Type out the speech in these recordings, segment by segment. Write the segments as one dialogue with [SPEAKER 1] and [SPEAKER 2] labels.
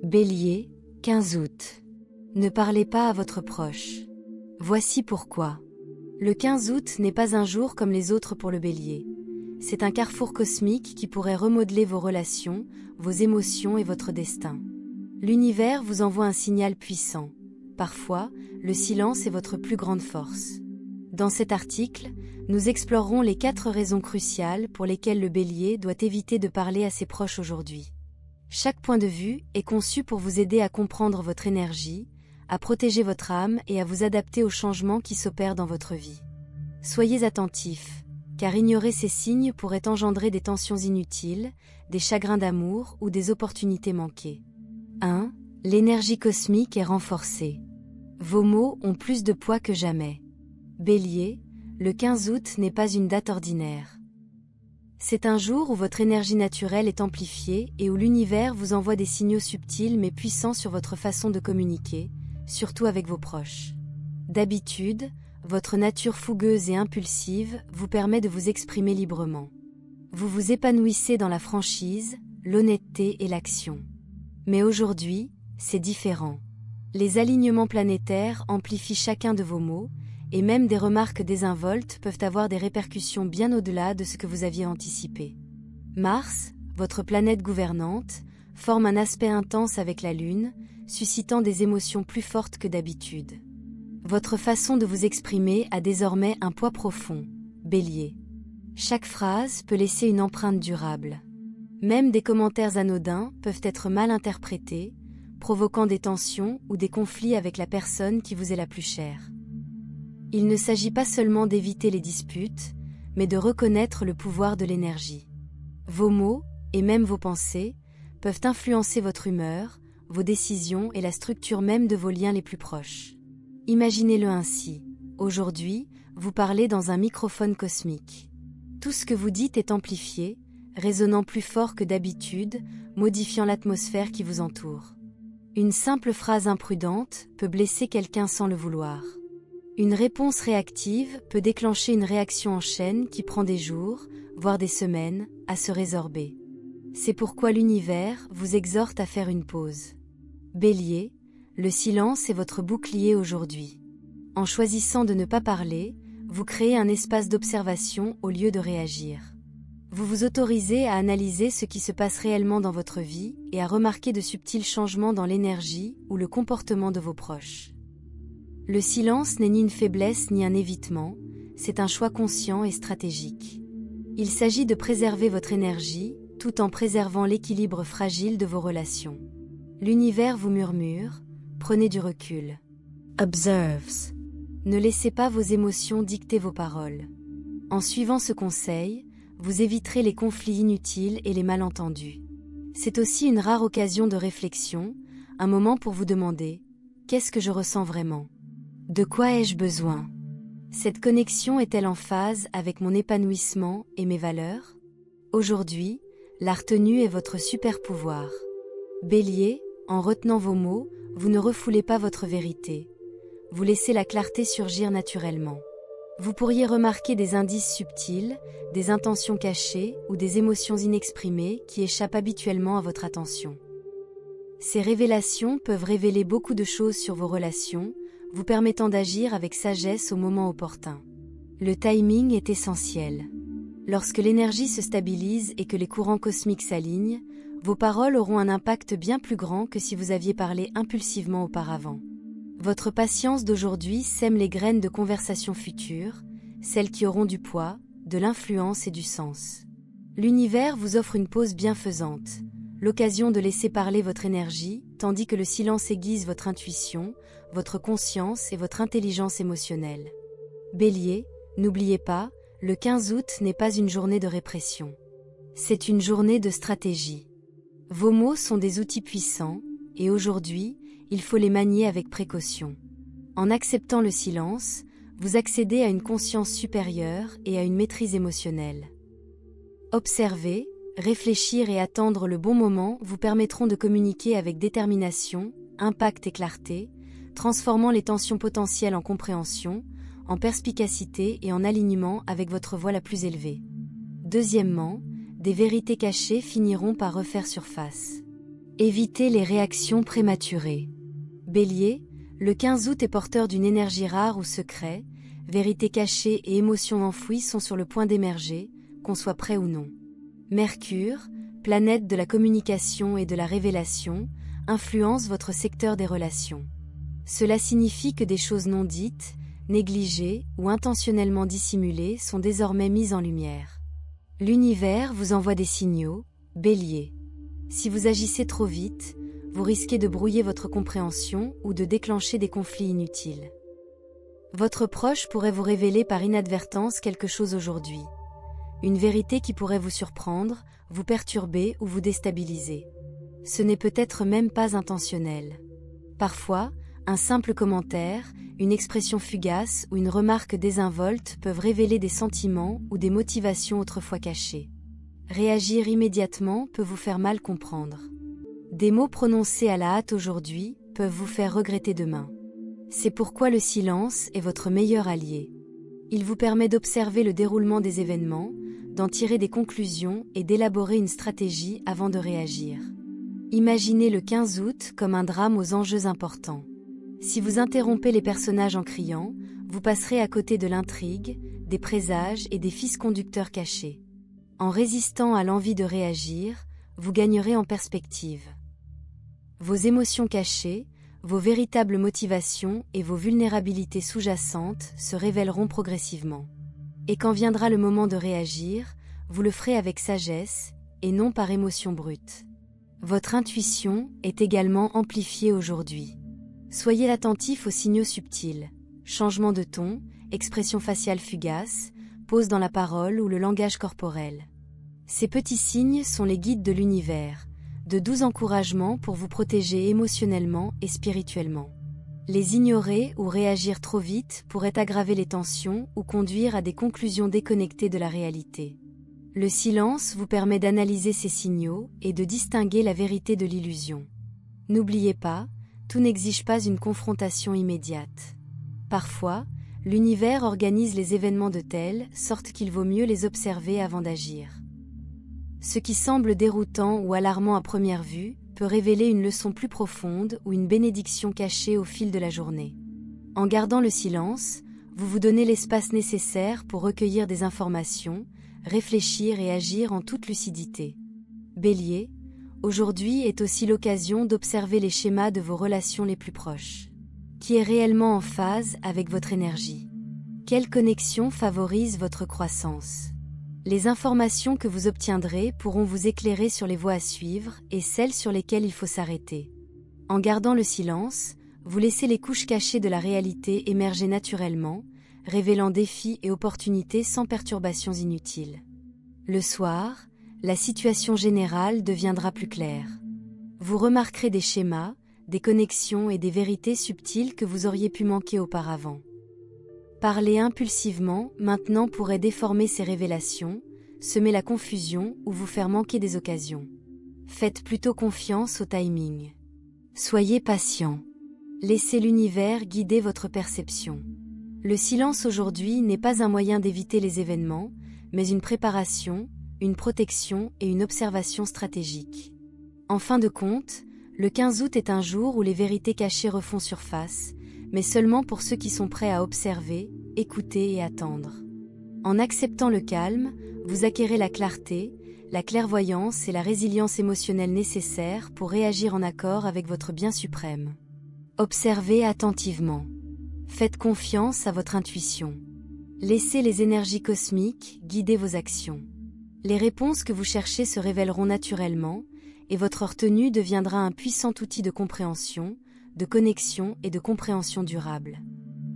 [SPEAKER 1] Bélier, 15 août. Ne parlez pas à votre proche. Voici pourquoi. Le 15 août n'est pas un jour comme les autres pour le Bélier. C'est un carrefour cosmique qui pourrait remodeler vos relations, vos émotions et votre destin. L'univers vous envoie un signal puissant. Parfois, le silence est votre plus grande force. Dans cet article, nous explorerons les 4 raisons cruciales pour lesquelles le Bélier doit éviter de parler à ses proches aujourd'hui. Chaque point de vue est conçu pour vous aider à comprendre votre énergie, à protéger votre âme et à vous adapter aux changements qui s'opèrent dans votre vie. Soyez attentifs, car ignorer ces signes pourrait engendrer des tensions inutiles, des chagrins d'amour ou des opportunités manquées. 1. L'énergie cosmique est renforcée. Vos mots ont plus de poids que jamais. Bélier, le 15 août n'est pas une date ordinaire. C'est un jour où votre énergie naturelle est amplifiée et où l'univers vous envoie des signaux subtils mais puissants sur votre façon de communiquer, surtout avec vos proches. D'habitude, votre nature fougueuse et impulsive vous permet de vous exprimer librement. Vous vous épanouissez dans la franchise, l'honnêteté et l'action. Mais aujourd'hui, c'est différent. Les alignements planétaires amplifient chacun de vos mots, et même des remarques désinvoltes peuvent avoir des répercussions bien au-delà de ce que vous aviez anticipé. Mars, votre planète gouvernante, forme un aspect intense avec la Lune, suscitant des émotions plus fortes que d'habitude. Votre façon de vous exprimer a désormais un poids profond, Bélier. Chaque phrase peut laisser une empreinte durable. Même des commentaires anodins peuvent être mal interprétés, provoquant des tensions ou des conflits avec la personne qui vous est la plus chère. Il ne s'agit pas seulement d'éviter les disputes, mais de reconnaître le pouvoir de l'énergie. Vos mots, et même vos pensées, peuvent influencer votre humeur, vos décisions et la structure même de vos liens les plus proches. Imaginez-le ainsi. Aujourd'hui, vous parlez dans un microphone cosmique. Tout ce que vous dites est amplifié, résonnant plus fort que d'habitude, modifiant l'atmosphère qui vous entoure. Une simple phrase imprudente peut blesser quelqu'un sans le vouloir. Une réponse réactive peut déclencher une réaction en chaîne qui prend des jours, voire des semaines, à se résorber. C'est pourquoi l'univers vous exhorte à faire une pause. Bélier, le silence est votre bouclier aujourd'hui. En choisissant de ne pas parler, vous créez un espace d'observation au lieu de réagir. Vous vous autorisez à analyser ce qui se passe réellement dans votre vie et à remarquer de subtils changements dans l'énergie ou le comportement de vos proches. Le silence n'est ni une faiblesse ni un évitement, c'est un choix conscient et stratégique. Il s'agit de préserver votre énergie, tout en préservant l'équilibre fragile de vos relations. L'univers vous murmure, prenez du recul. Observes. Ne laissez pas vos émotions dicter vos paroles. En suivant ce conseil, vous éviterez les conflits inutiles et les malentendus. C'est aussi une rare occasion de réflexion, un moment pour vous demander « Qu'est-ce que je ressens vraiment ? De quoi ai-je besoin ? Cette connexion est-elle en phase avec mon épanouissement et mes valeurs ? Aujourd'hui, la retenue est votre super pouvoir. Bélier, en retenant vos mots, vous ne refoulez pas votre vérité. Vous laissez la clarté surgir naturellement. Vous pourriez remarquer des indices subtils, des intentions cachées ou des émotions inexprimées qui échappent habituellement à votre attention. Ces révélations peuvent révéler beaucoup de choses sur vos relations, vous permettant d'agir avec sagesse au moment opportun. Le timing est essentiel. Lorsque l'énergie se stabilise et que les courants cosmiques s'alignent, vos paroles auront un impact bien plus grand que si vous aviez parlé impulsivement auparavant. Votre patience d'aujourd'hui sème les graines de conversations futures, celles qui auront du poids, de l'influence et du sens. L'univers vous offre une pause bienfaisante, l'occasion de laisser parler votre énergie, tandis que le silence aiguise votre intuition, votre conscience et votre intelligence émotionnelle. Bélier, n'oubliez pas, le 15 août n'est pas une journée de répression. C'est une journée de stratégie. Vos mots sont des outils puissants, et aujourd'hui, il faut les manier avec précaution. En acceptant le silence, vous accédez à une conscience supérieure et à une maîtrise émotionnelle. Observer, réfléchir et attendre le bon moment vous permettront de communiquer avec détermination, impact et clarté, transformant les tensions potentielles en compréhension, en perspicacité et en alignement avec votre voix la plus élevée. Deuxièmement, des vérités cachées finiront par refaire surface. Évitez les réactions prématurées. Bélier, le 15 août est porteur d'une énergie rare ou secret, vérité cachée et émotions enfouies sont sur le point d'émerger, qu'on soit prêt ou non. Mercure, planète de la communication et de la révélation, influence votre secteur des relations. Cela signifie que des choses non dites, négligées ou intentionnellement dissimulées sont désormais mises en lumière. L'univers vous envoie des signaux, Bélier. Si vous agissez trop vite, vous risquez de brouiller votre compréhension ou de déclencher des conflits inutiles. Votre proche pourrait vous révéler par inadvertance quelque chose aujourd'hui. Une vérité qui pourrait vous surprendre, vous perturber ou vous déstabiliser. Ce n'est peut-être même pas intentionnel. Parfois, un simple commentaire, une expression fugace ou une remarque désinvolte peuvent révéler des sentiments ou des motivations autrefois cachées. Réagir immédiatement peut vous faire mal comprendre. Des mots prononcés à la hâte aujourd'hui peuvent vous faire regretter demain. C'est pourquoi le silence est votre meilleur allié. Il vous permet d'observer le déroulement des événements, d'en tirer des conclusions et d'élaborer une stratégie avant de réagir. Imaginez le 15 août comme un drame aux enjeux importants. Si vous interrompez les personnages en criant, vous passerez à côté de l'intrigue, des présages et des fils conducteurs cachés. En résistant à l'envie de réagir, vous gagnerez en perspective. Vos émotions cachées, vos véritables motivations et vos vulnérabilités sous-jacentes se révéleront progressivement. Et quand viendra le moment de réagir, vous le ferez avec sagesse et non par émotion brute. Votre intuition est également amplifiée aujourd'hui. Soyez attentif aux signaux subtils, changement de ton, expression faciale fugace, pause dans la parole ou le langage corporel. Ces petits signes sont les guides de l'univers, de doux encouragements pour vous protéger émotionnellement et spirituellement. Les ignorer ou réagir trop vite pourrait aggraver les tensions ou conduire à des conclusions déconnectées de la réalité. Le silence vous permet d'analyser ces signaux et de distinguer la vérité de l'illusion. N'oubliez pas, tout n'exige pas une confrontation immédiate. Parfois, l'univers organise les événements de telle sorte qu'il vaut mieux les observer avant d'agir. Ce qui semble déroutant ou alarmant à première vue peut révéler une leçon plus profonde ou une bénédiction cachée au fil de la journée. En gardant le silence, vous vous donnez l'espace nécessaire pour recueillir des informations, réfléchir et agir en toute lucidité. Bélier, aujourd'hui est aussi l'occasion d'observer les schémas de vos relations les plus proches. Qui est réellement en phase avec votre énergie? Quelle connexion favorise votre croissance? Les informations que vous obtiendrez pourront vous éclairer sur les voies à suivre et celles sur lesquelles il faut s'arrêter. En gardant le silence, vous laissez les couches cachées de la réalité émerger naturellement, révélant défis et opportunités sans perturbations inutiles. Le soir, la situation générale deviendra plus claire. Vous remarquerez des schémas, des connexions et des vérités subtiles que vous auriez pu manquer auparavant. Parler impulsivement maintenant pourrait déformer ces révélations, semer la confusion ou vous faire manquer des occasions. Faites plutôt confiance au timing. Soyez patient. Laissez l'univers guider votre perception. Le silence aujourd'hui n'est pas un moyen d'éviter les événements, mais une préparation, une protection et une observation stratégique. En fin de compte, le 15 août est un jour où les vérités cachées refont surface, mais seulement pour ceux qui sont prêts à observer, écouter et attendre. En acceptant le calme, vous acquérez la clarté, la clairvoyance et la résilience émotionnelle nécessaires pour réagir en accord avec votre bien suprême. Observez attentivement. Faites confiance à votre intuition. Laissez les énergies cosmiques guider vos actions. Les réponses que vous cherchez se révéleront naturellement, et votre retenue deviendra un puissant outil de compréhension, de connexion et de compréhension durable.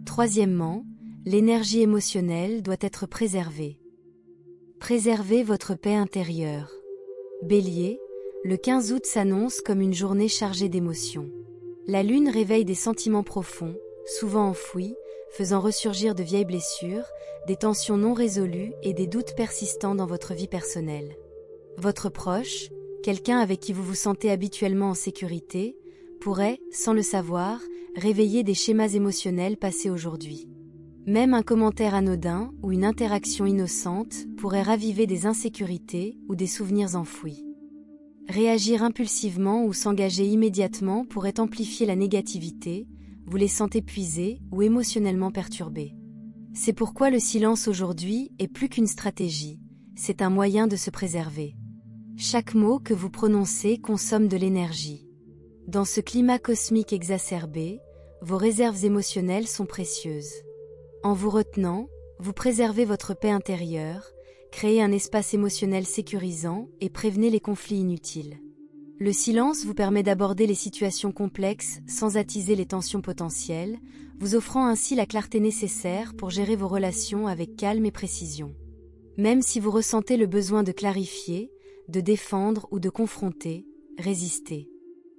[SPEAKER 1] Troisièmement, l'énergie émotionnelle doit être préservée. Préservez votre paix intérieure. Bélier, le 15 août s'annonce comme une journée chargée d'émotions. La lune réveille des sentiments profonds, souvent enfouis, faisant ressurgir de vieilles blessures, des tensions non résolues et des doutes persistants dans votre vie personnelle. Votre proche, quelqu'un avec qui vous vous sentez habituellement en sécurité, pourrait, sans le savoir, réveiller des schémas émotionnels passés aujourd'hui. Même un commentaire anodin ou une interaction innocente pourrait raviver des insécurités ou des souvenirs enfouis. Réagir impulsivement ou s'engager immédiatement pourrait amplifier la négativité, vous laissant épuisé ou émotionnellement perturbé. C'est pourquoi le silence aujourd'hui est plus qu'une stratégie, c'est un moyen de se préserver. Chaque mot que vous prononcez consomme de l'énergie. Dans ce climat cosmique exacerbé, vos réserves émotionnelles sont précieuses. En vous retenant, vous préservez votre paix intérieure, créez un espace émotionnel sécurisant et prévenez les conflits inutiles. Le silence vous permet d'aborder les situations complexes sans attiser les tensions potentielles, vous offrant ainsi la clarté nécessaire pour gérer vos relations avec calme et précision. Même si vous ressentez le besoin de clarifier, de défendre ou de confronter, résistez.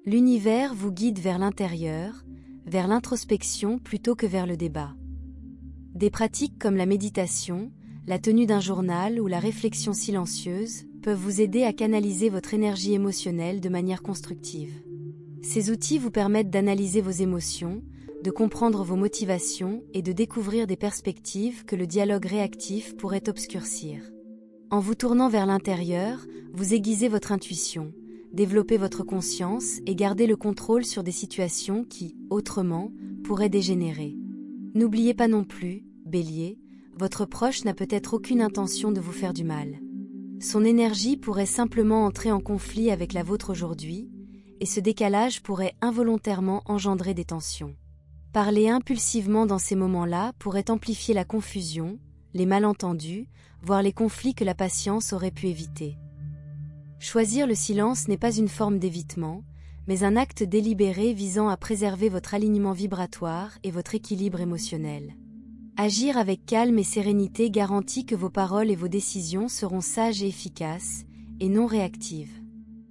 [SPEAKER 1] L'univers vous guide vers l'intérieur, vers l'introspection plutôt que vers le débat. Des pratiques comme la méditation, la tenue d'un journal ou la réflexion silencieuse peuvent vous aider à canaliser votre énergie émotionnelle de manière constructive. Ces outils vous permettent d'analyser vos émotions, de comprendre vos motivations et de découvrir des perspectives que le dialogue réactif pourrait obscurcir. En vous tournant vers l'intérieur, vous aiguisez votre intuition, développez votre conscience et gardez le contrôle sur des situations qui, autrement, pourraient dégénérer. N'oubliez pas non plus, Bélier, votre proche n'a peut-être aucune intention de vous faire du mal. Son énergie pourrait simplement entrer en conflit avec la vôtre aujourd'hui, et ce décalage pourrait involontairement engendrer des tensions. Parler impulsivement dans ces moments-là pourrait amplifier la confusion, les malentendus, voire les conflits que la patience aurait pu éviter. Choisir le silence n'est pas une forme d'évitement, mais un acte délibéré visant à préserver votre alignement vibratoire et votre équilibre émotionnel. Agir avec calme et sérénité garantit que vos paroles et vos décisions seront sages et efficaces, et non réactives.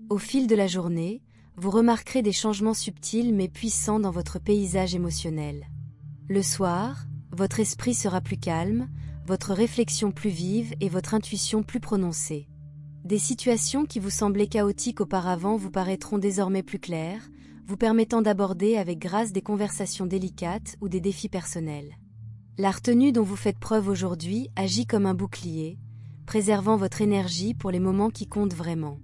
[SPEAKER 1] Au fil de la journée, vous remarquerez des changements subtils mais puissants dans votre paysage émotionnel. Le soir, votre esprit sera plus calme, votre réflexion plus vive et votre intuition plus prononcée. Des situations qui vous semblaient chaotiques auparavant vous paraîtront désormais plus claires, vous permettant d'aborder avec grâce des conversations délicates ou des défis personnels. La retenue dont vous faites preuve aujourd'hui agit comme un bouclier, préservant votre énergie pour les moments qui comptent vraiment.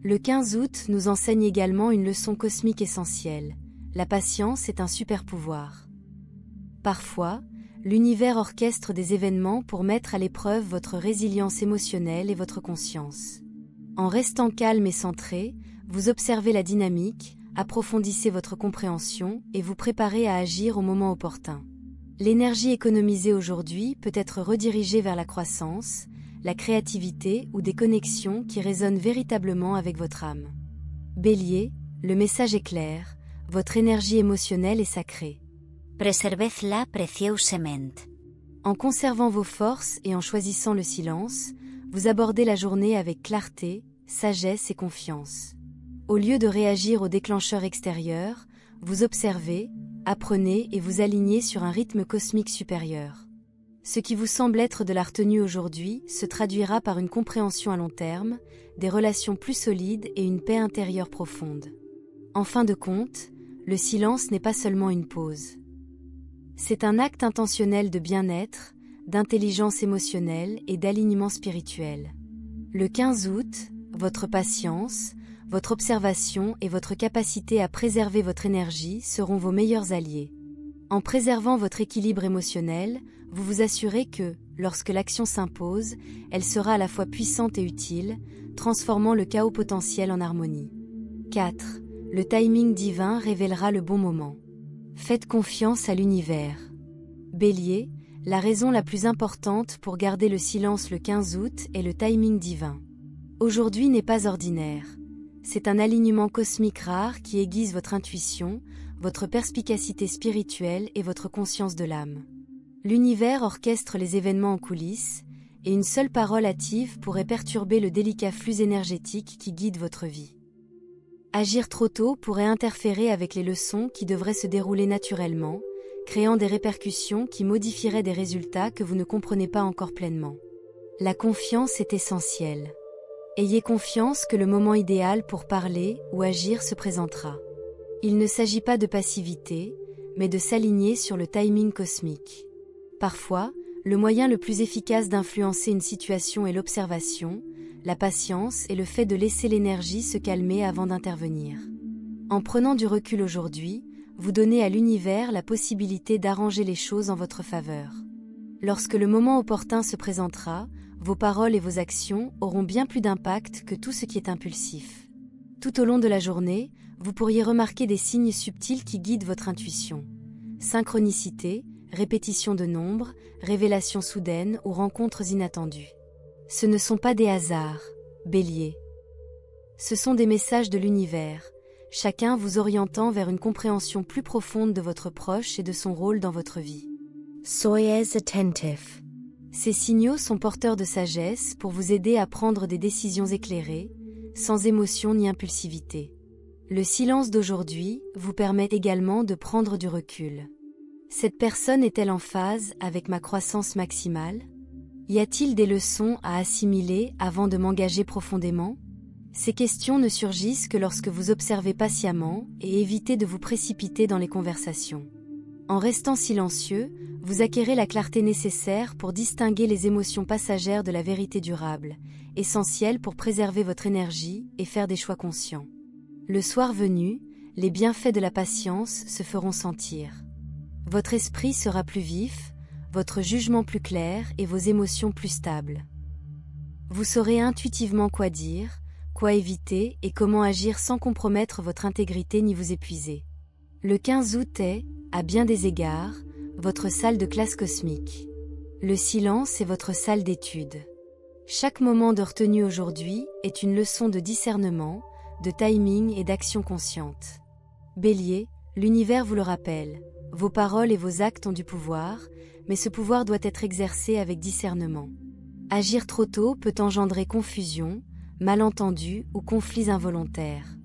[SPEAKER 1] Le 15 août nous enseigne également une leçon cosmique essentielle. La patience est un super pouvoir. Parfois, l'univers orchestre des événements pour mettre à l'épreuve votre résilience émotionnelle et votre conscience. En restant calme et centré, vous observez la dynamique, approfondissez votre compréhension et vous préparez à agir au moment opportun. L'énergie économisée aujourd'hui peut être redirigée vers la croissance, la créativité ou des connexions qui résonnent véritablement avec votre âme. Bélier, le message est clair, votre énergie émotionnelle est sacrée.
[SPEAKER 2] Preservedla preciosement.
[SPEAKER 1] En conservant vos forces et en choisissant le silence, vous abordez la journée avec clarté, sagesse et confiance. Au lieu de réagir aux déclencheurs extérieurs, vous observez, apprenez et vous alignez sur un rythme cosmique supérieur. Ce qui vous semble être de la retenue aujourd'hui se traduira par une compréhension à long terme, des relations plus solides et une paix intérieure profonde. En fin de compte, le silence n'est pas seulement une pause. C'est un acte intentionnel de bien-être, d'intelligence émotionnelle et d'alignement spirituel. Le 15 août, votre patience, votre observation et votre capacité à préserver votre énergie seront vos meilleurs alliés. En préservant votre équilibre émotionnel, vous vous assurez que, lorsque l'action s'impose, elle sera à la fois puissante et utile, transformant le chaos potentiel en harmonie. 4. Le timing divin révélera le bon moment. Faites confiance à l'univers. Bélier, la raison la plus importante pour garder le silence le 15 août est le timing divin. Aujourd'hui n'est pas ordinaire. C'est un alignement cosmique rare qui aiguise votre intuition, votre perspicacité spirituelle et votre conscience de l'âme. L'univers orchestre les événements en coulisses, et une seule parole hâtive pourrait perturber le délicat flux énergétique qui guide votre vie. Agir trop tôt pourrait interférer avec les leçons qui devraient se dérouler naturellement, créant des répercussions qui modifieraient des résultats que vous ne comprenez pas encore pleinement. La confiance est essentielle. Ayez confiance que le moment idéal pour parler ou agir se présentera. Il ne s'agit pas de passivité, mais de s'aligner sur le timing cosmique. Parfois, le moyen le plus efficace d'influencer une situation est l'observation, la patience et le fait de laisser l'énergie se calmer avant d'intervenir. En prenant du recul aujourd'hui, vous donnez à l'univers la possibilité d'arranger les choses en votre faveur. Lorsque le moment opportun se présentera, vos paroles et vos actions auront bien plus d'impact que tout ce qui est impulsif. Tout au long de la journée, vous pourriez remarquer des signes subtils qui guident votre intuition. Synchronicité, répétition de nombres, révélations soudaines ou rencontres inattendues. Ce ne sont pas des hasards, Bélier. Ce sont des messages de l'univers, chacun vous orientant vers une compréhension plus profonde de votre proche et de son rôle dans votre vie.
[SPEAKER 2] Soyez attentif.
[SPEAKER 1] Ces signaux sont porteurs de sagesse pour vous aider à prendre des décisions éclairées, sans émotion ni impulsivité. Le silence d'aujourd'hui vous permet également de prendre du recul. Cette personne est-elle en phase avec ma croissance maximale? Y a-t-il des leçons à assimiler avant de m'engager profondément? Ces questions ne surgissent que lorsque vous observez patiemment et évitez de vous précipiter dans les conversations. En restant silencieux, vous acquérez la clarté nécessaire pour distinguer les émotions passagères de la vérité durable, essentielle pour préserver votre énergie et faire des choix conscients. Le soir venu, les bienfaits de la patience se feront sentir. Votre esprit sera plus vif, votre jugement plus clair et vos émotions plus stables. Vous saurez intuitivement quoi dire, quoi éviter et comment agir sans compromettre votre intégrité ni vous épuiser. Le 15 août est, à bien des égards, votre salle de classe cosmique. Le silence est votre salle d'étude. Chaque moment de retenue aujourd'hui est une leçon de discernement, de timing et d'action consciente. Bélier, l'univers vous le rappelle. Vos paroles et vos actes ont du pouvoir, mais ce pouvoir doit être exercé avec discernement. Agir trop tôt peut engendrer confusion, malentendus ou conflits involontaires.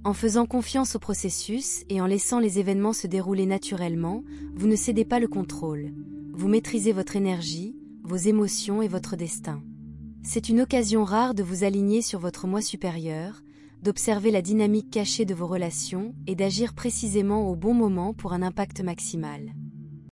[SPEAKER 1] En faisant confiance au processus et en laissant les événements se dérouler naturellement, vous ne cédez pas le contrôle. Vous maîtrisez votre énergie, vos émotions et votre destin. C'est une occasion rare de vous aligner sur votre moi supérieur, d'observer la dynamique cachée de vos relations et d'agir précisément au bon moment pour un impact maximal.